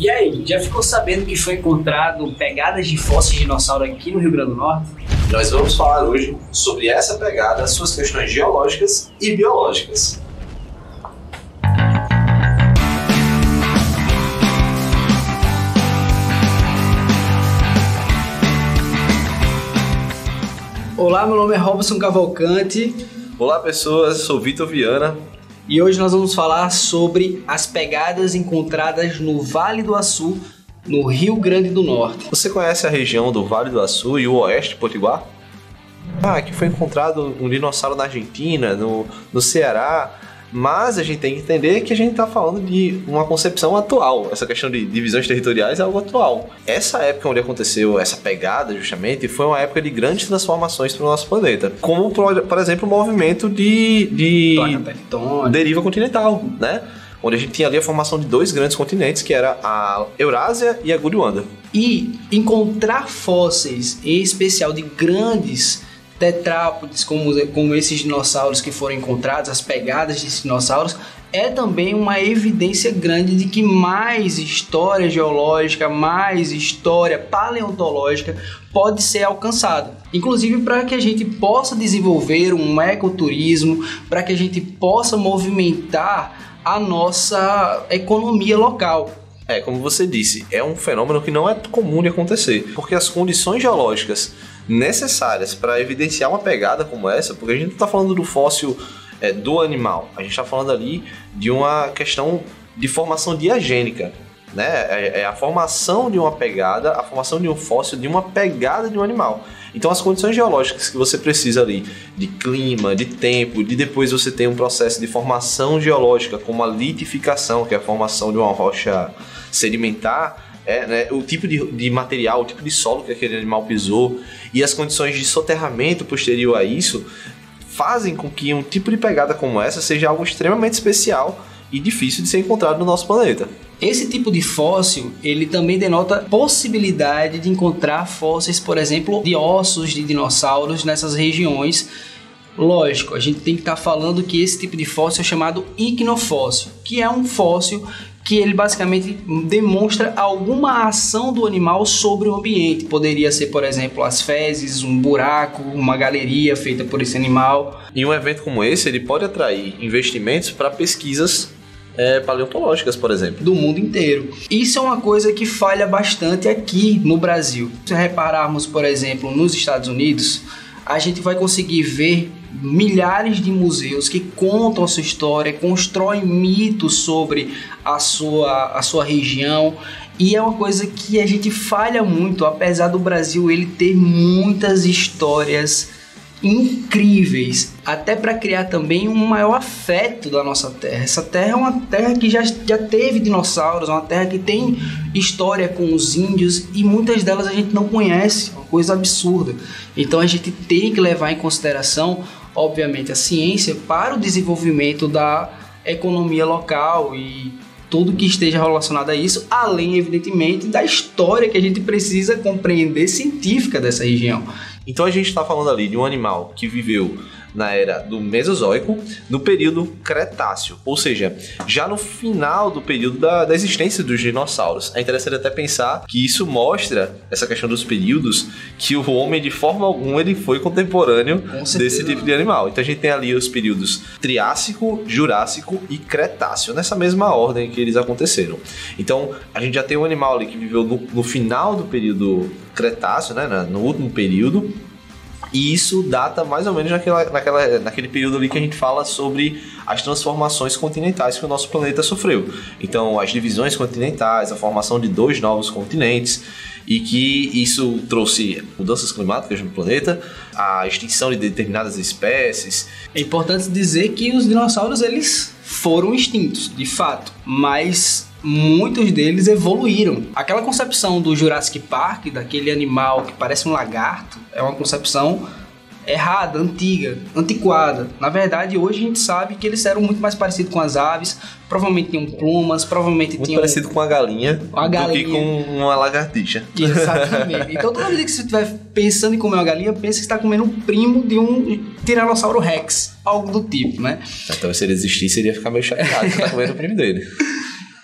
E aí, já ficou sabendo que foi encontrado pegadas de fósseis de dinossauro aqui no Rio Grande do Norte? Nós vamos falar hoje sobre essa pegada, suas questões geológicas e biológicas. Olá, meu nome é Robson Cavalcante. Olá pessoas, sou Vitor Viana. E hoje nós vamos falar sobre as pegadas encontradas no Vale do Açu, no Rio Grande do Norte. Você conhece a região do Vale do Açu e o oeste potiguar? Aqui foi encontrado um dinossauro na Argentina, no Ceará, mas a gente tem que entender que a gente está falando de uma concepção atual. Essa questão de divisões territoriais é algo atual. Essa época onde aconteceu essa pegada, justamente, foi uma época de grandes transformações para o nosso planeta. Como, por exemplo, o movimento de placa tectônica, deriva continental, né? Onde a gente tinha ali a formação de dois grandes continentes, que era a Eurásia e a Gondwana. E encontrar fósseis, em especial de grandes tetrápodes, como esses dinossauros que foram encontrados, as pegadas desses dinossauros, é também uma evidência grande de que mais história geológica, mais história paleontológica pode ser alcançada. Inclusive para que a gente possa desenvolver um ecoturismo, para que a gente possa movimentar a nossa economia local. Como você disse, é um fenômeno que não é comum de acontecer, porque as condições geológicas necessárias para evidenciar uma pegada como essa, porque a gente não está falando do fóssil do animal, a gente está falando ali de uma questão de formação diagênica, né? É a formação de uma pegada, a formação de um fóssil de uma pegada de um animal. Então as condições geológicas que você precisa ali, de clima, de tempo, de depois você tem um processo de formação geológica, como a litificação, que é a formação de uma rocha sedimentar, né, o tipo de material, o tipo de solo que aquele animal pisou e as condições de soterramento posterior a isso fazem com que um tipo de pegada como essa seja algo extremamente especial e difícil de ser encontrado no nosso planeta. Esse tipo de fóssil, ele também denota possibilidade de encontrar fósseis, por exemplo, de ossos de dinossauros nessas regiões. Lógico, a gente tem que estar falando que esse tipo de fóssil é chamado icnofóssil, que é um fóssil que ele basicamente demonstra alguma ação do animal sobre o ambiente. Poderia ser, por exemplo, as fezes, um buraco, uma galeria feita por esse animal. E um evento como esse, ele pode atrair investimentos para pesquisas paleontológicas, por exemplo, do mundo inteiro. Isso é uma coisa que falha bastante aqui no Brasil. Se repararmos, por exemplo, nos Estados Unidos, a gente vai conseguir ver milhares de museus que contam a sua história, constroem mitos sobre a sua região, e é uma coisa que a gente falha muito, apesar do Brasil ele ter muitas histórias incríveis, até para criar também um maior afeto da nossa terra. Essa terra é uma terra que já teve dinossauros, uma terra que tem história com os índios e muitas delas a gente não conhece, uma coisa absurda. Então a gente tem que levar em consideração, obviamente, a ciência para o desenvolvimento da economia local e tudo que esteja relacionado a isso, além, evidentemente, da história que a gente precisa compreender científica dessa região. Então a gente está falando ali de um animal que viveu na era do Mesozoico, no período Cretáceo, ou seja, já no final do período da existência dos dinossauros. É interessante até pensar que isso mostra, essa questão dos períodos, que o homem de forma alguma ele foi contemporâneo desse tipo de animal. Então a gente tem ali os períodos Triássico, Jurássico e Cretáceo, nessa mesma ordem que eles aconteceram. Então a gente já tem um animal ali que viveu no final do período Cretáceo, né, no último período. E isso data mais ou menos naquele período ali que a gente fala sobre as transformações continentais que o nosso planeta sofreu. Então, as divisões continentais, a formação de 2 novos continentes, e que isso trouxe mudanças climáticas no planeta, a extinção de determinadas espécies. É importante dizer que os dinossauros eles foram extintos, de fato, mas muitos deles evoluíram. Aquela concepção do Jurassic Park, daquele animal que parece um lagarto, é uma concepção errada, antiga, antiquada. Na verdade, hoje a gente sabe que eles eram muito mais parecidos com as aves, provavelmente tinham plumas, provavelmente muito parecido com a galinha, do que com uma lagartixa. Exatamente. Então toda vez que você estiver pensando em comer uma galinha, pensa que está comendo um primo de um Tiranossauro Rex, algo do tipo, né? Então se ele existisse, ele ia ficar meio chateado, você tá comendo o primo dele.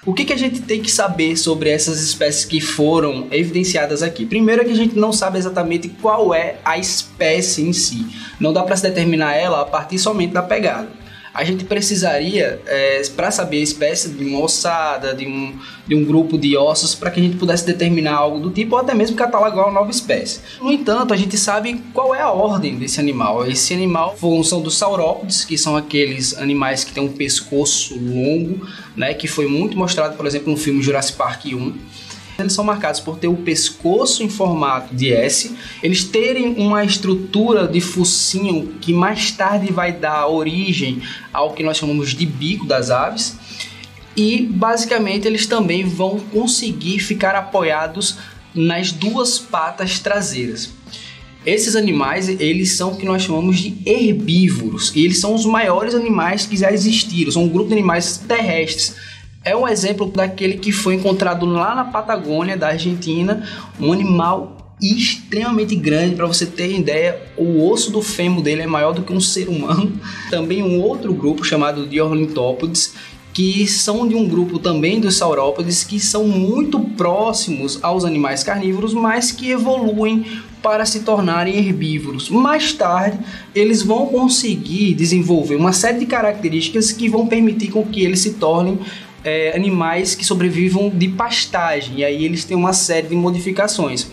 O que a gente tem que saber sobre essas espécies que foram evidenciadas aqui? Primeiro é que a gente não sabe exatamente qual é a espécie em si. Não dá para se determinar ela a partir somente da pegada. A gente precisaria, para saber a espécie, de uma ossada, de um grupo de ossos, para que a gente pudesse determinar algo do tipo, ou até mesmo catalogar uma nova espécie. No entanto, a gente sabe qual é a ordem desse animal. Esse animal são dos saurópodes, que são aqueles animais que têm um pescoço longo, né, que foi muito mostrado, por exemplo, no filme Jurassic Park 1. Eles são marcados por ter o pescoço em formato de S, eles terem uma estrutura de focinho que mais tarde vai dar origem ao que nós chamamos de bico das aves, e basicamente eles também vão conseguir ficar apoiados nas duas patas traseiras. Esses animais, eles são o que nós chamamos de herbívoros, e eles são os maiores animais que já existiram, são um grupo de animais terrestres. É um exemplo daquele que foi encontrado lá na Patagônia da Argentina, um animal extremamente grande. Para você ter ideia, o osso do fêmur dele é maior do que um ser humano. Também um outro grupo chamado de ornitópodes, que são de um grupo também dos saurópodes, que são muito próximos aos animais carnívoros, mas que evoluem para se tornarem herbívoros. Mais tarde, eles vão conseguir desenvolver uma série de características que vão permitir com que eles se tornem animais que sobrevivam de pastagem, e aí eles têm uma série de modificações.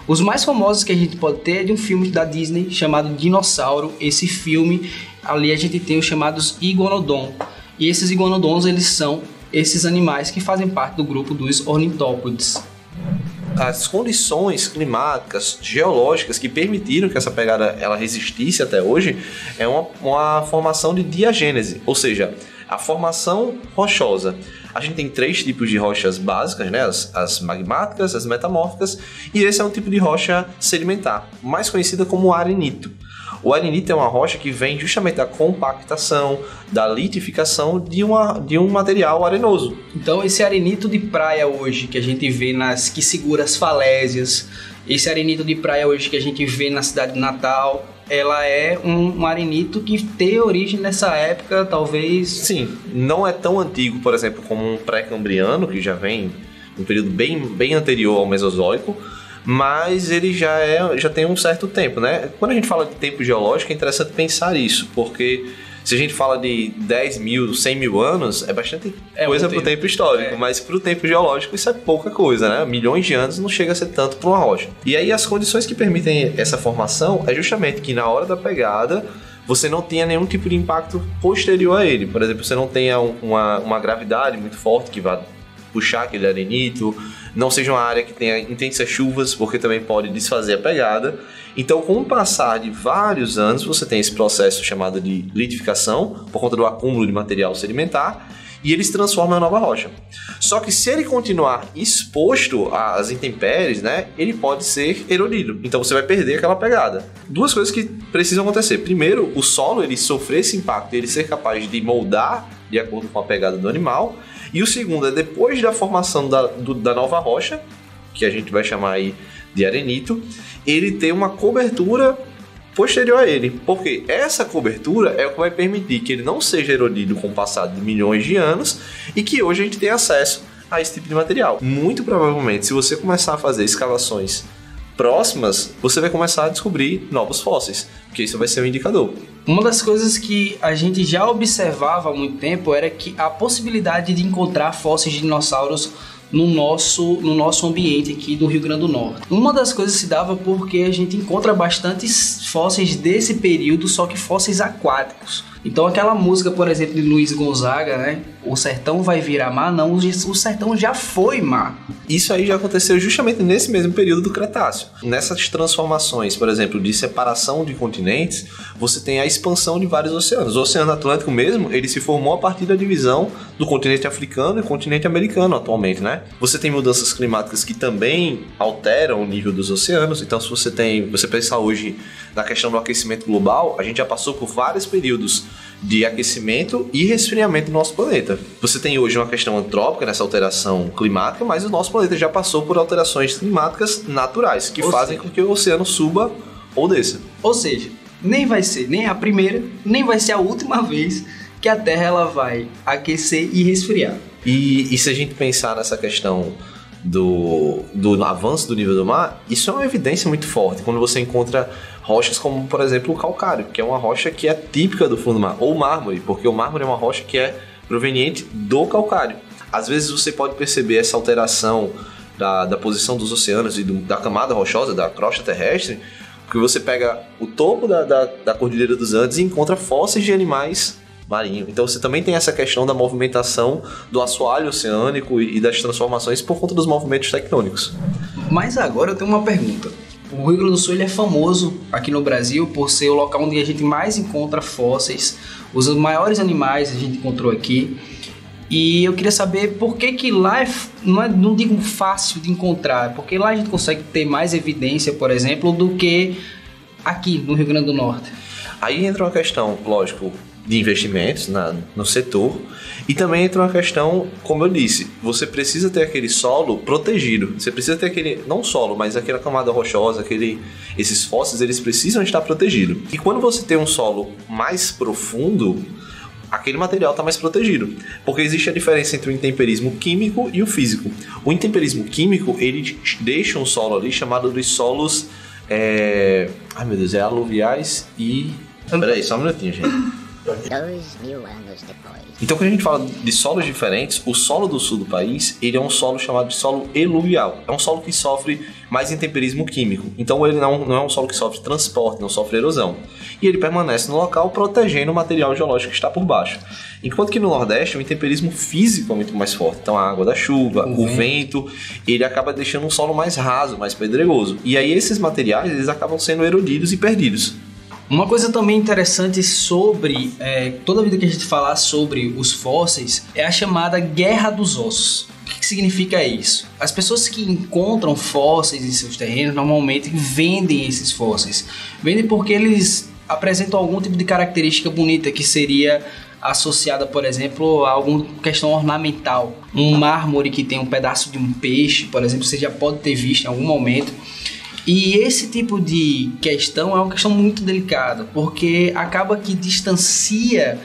Os mais famosos que a gente pode ter é de um filme da Disney chamado Dinossauro. Esse filme, ali a gente tem os chamados iguanodon, e esses iguanodons, eles são esses animais que fazem parte do grupo dos ornitópodes. As condições climáticas, geológicas que permitiram que essa pegada ela resistisse até hoje é uma formação de diagênese, ou seja, a formação rochosa. A gente tem 3 tipos de rochas básicas, né? As magmáticas, as metamórficas, e esse é um tipo de rocha sedimentar, mais conhecida como arenito. O arenito é uma rocha que vem justamente da compactação, da litificação de um material arenoso. Então esse arenito de praia hoje que a gente vê que segura as falésias, esse arenito de praia hoje que a gente vê na cidade de Natal, ela é um arenito que tem origem nessa época, talvez... Sim, não é tão antigo, por exemplo, como um pré-cambriano, que já vem um período bem anterior ao Mesozoico, mas ele já tem um certo tempo, né? Quando a gente fala de tempo geológico, é interessante pensar isso, porque se a gente fala de 10 mil, 100 mil anos, é bastante coisa para o tempo histórico, mas para o tempo geológico isso é pouca coisa, né? Milhões de anos não chega a ser tanto para uma rocha. E aí as condições que permitem essa formação é justamente que na hora da pegada você não tenha nenhum tipo de impacto posterior a ele. Por exemplo, você não tenha uma gravidade muito forte que vá puxar aquele arenito, não seja uma área que tenha intensas chuvas, porque também pode desfazer a pegada. Então, com o passar de vários anos, você tem esse processo chamado de litificação, por conta do acúmulo de material sedimentar, e ele se transforma em uma nova rocha. Só que se ele continuar exposto às intempéries, né, ele pode ser erodido. Então você vai perder aquela pegada. 2 coisas que precisam acontecer. Primeiro, o solo ele sofrer esse impacto, ele ser capaz de moldar de acordo com a pegada do animal. E o segundo é depois da formação da nova rocha, que a gente vai chamar aí de arenito, ele ter uma cobertura posterior a ele, porque essa cobertura é o que vai permitir que ele não seja erodido com o passar de milhões de anos e que hoje a gente tem acesso a esse tipo de material. Muito provavelmente, se você começar a fazer escavações próximas, você vai começar a descobrir novos fósseis, porque isso vai ser um indicador. Uma das coisas que a gente já observava há muito tempo era que a possibilidade de encontrar fósseis de dinossauros no nosso ambiente aqui do Rio Grande do Norte. Uma das coisas se dava porque a gente encontra bastantes fósseis desse período, só que fósseis aquáticos. Então aquela música, por exemplo, de Luiz Gonzaga, né? O sertão vai virar mar, não, o sertão já foi mar. Isso aí já aconteceu justamente nesse mesmo período do Cretáceo. Nessas transformações, por exemplo, de separação de continentes, você tem a expansão de vários oceanos. O Oceano Atlântico mesmo, ele se formou a partir da divisão do continente africano e continente americano atualmente, né? Você tem mudanças climáticas que também alteram o nível dos oceanos. Então, se você pensar hoje na questão do aquecimento global, a gente já passou por vários períodos de aquecimento e resfriamento do nosso planeta. Você tem hoje uma questão antrópica nessa alteração climática, mas o nosso planeta já passou por alterações climáticas naturais, que fazem com que o oceano suba ou desça. Ou seja, nem vai ser nem a primeira, nem vai ser a última vez que a Terra ela vai aquecer e resfriar. E se a gente pensar nessa questão do avanço do nível do mar, isso é uma evidência muito forte. Quando você encontra rochas como, por exemplo, o calcário, que é uma rocha que é típica do fundo do mar, ou mármore, porque o mármore é uma rocha que é proveniente do calcário. Às vezes você pode perceber essa alteração da posição dos oceanos e da camada rochosa, da crosta terrestre, porque você pega o topo da Cordilheira dos Andes e encontra fósseis de animais marinhos. Então você também tem essa questão da movimentação do assoalho oceânico e das transformações por conta dos movimentos tectônicos. Mas agora eu tenho uma pergunta. O Rio Grande do Sul ele é famoso aqui no Brasil por ser o local onde a gente mais encontra fósseis. Os maiores animais a gente encontrou aqui. E eu queria saber por que lá não digo fácil de encontrar, porque lá a gente consegue ter mais evidência, por exemplo, do que aqui no Rio Grande do Norte. Aí entra uma questão, lógico, de investimentos no setor, e também entra uma questão, como eu disse, você precisa ter aquele solo protegido, você precisa ter aquele, não solo, mas aquela camada rochosa, esses fósseis, eles precisam estar protegidos. E quando você tem um solo mais profundo, aquele material está mais protegido, porque existe a diferença entre o intemperismo químico e o físico. O intemperismo químico, ele deixa um solo ali chamado de solos aluviais e... Peraí, só um minutinho, gente. 2000 anos depois. Então, quando a gente fala de solos diferentes, o solo do sul do país, ele é um solo chamado de solo eluvial. É um solo que sofre mais intemperismo químico. Então, ele não é um solo que sofre transporte, não sofre erosão. E ele permanece no local, protegendo o material geológico que está por baixo. Enquanto que no Nordeste, o intemperismo físico é muito mais forte. Então, a água da chuva, o vento, ele acaba deixando um solo mais raso, mais pedregoso. E aí, esses materiais, eles acabam sendo erodidos e perdidos. Uma coisa também interessante sobre toda vida que a gente falar sobre os fósseis é a chamada Guerra dos Ossos. O que significa isso? As pessoas que encontram fósseis em seus terrenos normalmente vendem esses fósseis. Vendem porque eles apresentam algum tipo de característica bonita que seria associada, por exemplo, a alguma questão ornamental. Um mármore que tem um pedaço de um peixe, por exemplo, você já pode ter visto em algum momento. E esse tipo de questão é uma questão muito delicada, porque acaba que distancia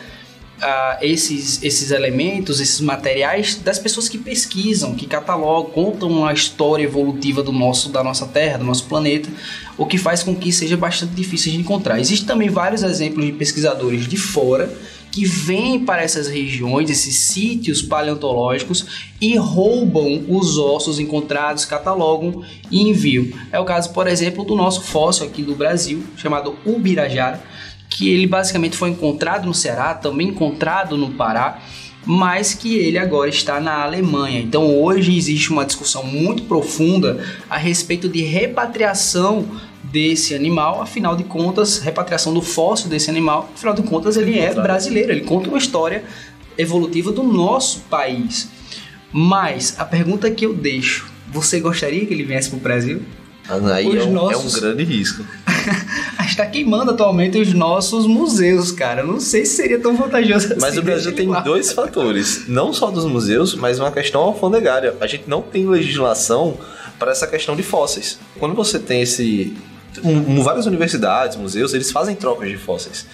esses elementos, esses materiais das pessoas que pesquisam, que catalogam, contam a história evolutiva da nossa Terra, do nosso planeta, o que faz com que seja bastante difícil de encontrar. Existem também vários exemplos de pesquisadores de fora que vêm para essas regiões, esses sítios paleontológicos e roubam os ossos encontrados, catalogam e enviam. É o caso, por exemplo, do nosso fóssil aqui do Brasil, chamado Ubirajara, que ele basicamente foi encontrado no Ceará, também encontrado no Pará, mas que ele agora está na Alemanha. Então hoje existe uma discussão muito profunda a respeito de repatriação desse animal, afinal de contas, repatriação do fóssil desse animal, afinal de contas ele é brasileiro, ele conta uma história evolutiva do nosso país. Mas a pergunta que eu deixo, você gostaria que ele viesse para o Brasil? Aí é um grande risco. A gente está queimando atualmente os nossos museus, cara. Não sei se seria tão vantajoso assim. Mas o Brasil tem dois fatores, não só dos museus, mas uma questão alfandegária. A gente não tem legislação para essa questão de fósseis. Quando você tem várias universidades, museus, eles fazem trocas de fósseis.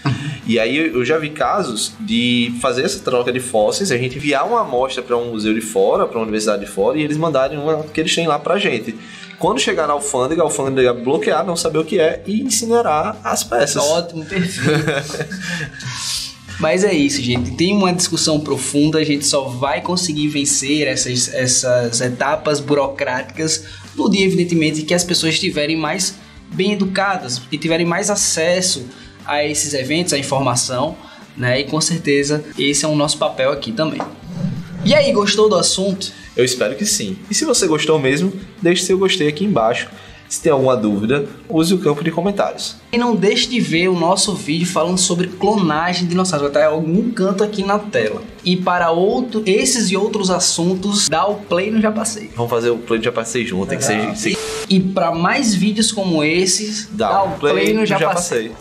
E aí eu já vi casos de fazer essa troca de fósseis, a gente enviar uma amostra para um museu de fora, para uma universidade de fora, e eles mandarem uma que eles têm lá pra gente. Quando chegar na alfândega, a alfândega bloquear, não saber o que é e incinerar as peças. Ótimo, perfeito. Mas é isso, gente. Tem uma discussão profunda, a gente só vai conseguir vencer essas etapas burocráticas no dia, evidentemente, que as pessoas estiverem mais bem educadas, que tiverem mais acesso a esses eventos, a informação, né? E com certeza esse é o nosso papel aqui também. E aí, gostou do assunto? Eu espero que sim. E se você gostou mesmo, deixe seu gostei aqui embaixo. Se tem alguma dúvida, use o campo de comentários. E não deixe de ver o nosso vídeo falando sobre clonagem de dinossauros. Vai estar em algum canto aqui na tela. E para esses e outros assuntos, dá o play no Já Passei. Vamos fazer o play no Já Passei junto. Tem que ser... E para mais vídeos como esses, dá o play no Já Passei.